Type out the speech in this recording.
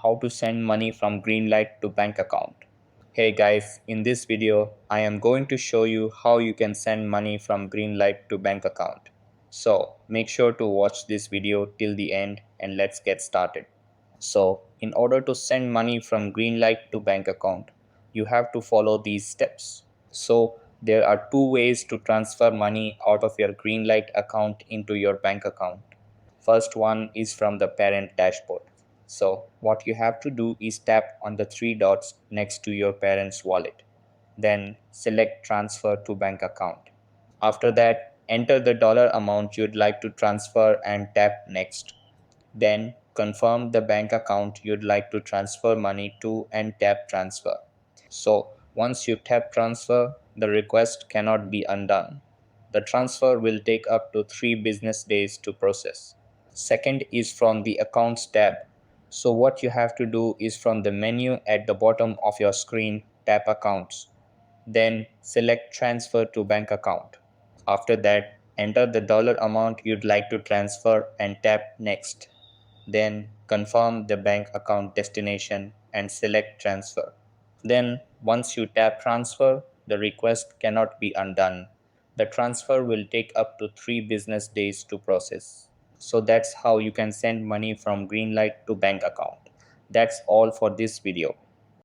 how to send money from Greenlight to bank account. Hey guys, in this video, I am going to show you how you can send money from Greenlight to bank account. So make sure to watch this video till the end and let's get started. So in order to send money from Greenlight to bank account, you have to follow these steps. So there are two ways to transfer money out of your Greenlight account into your bank account. First one is from the parent dashboard. So what you have to do is tap on the three dots next to your parent's wallet. Then select transfer to bank account. After that, enter the dollar amount you'd like to transfer and tap next. Then confirm the bank account you'd like to transfer money to and tap transfer. So once you tap transfer, the request cannot be undone. The transfer will take up to 3 business days to process. Second is from the accounts tab. So what you have to do is from the menu at the bottom of your screen, tap accounts. Then select transfer to bank account. After that, enter the dollar amount you'd like to transfer and tap next. Then confirm the bank account destination and select transfer. Then once you tap transfer, the request cannot be undone. The transfer will take up to 3 business days to process. So that's how you can send money from Greenlight to bank account. That's all for this video.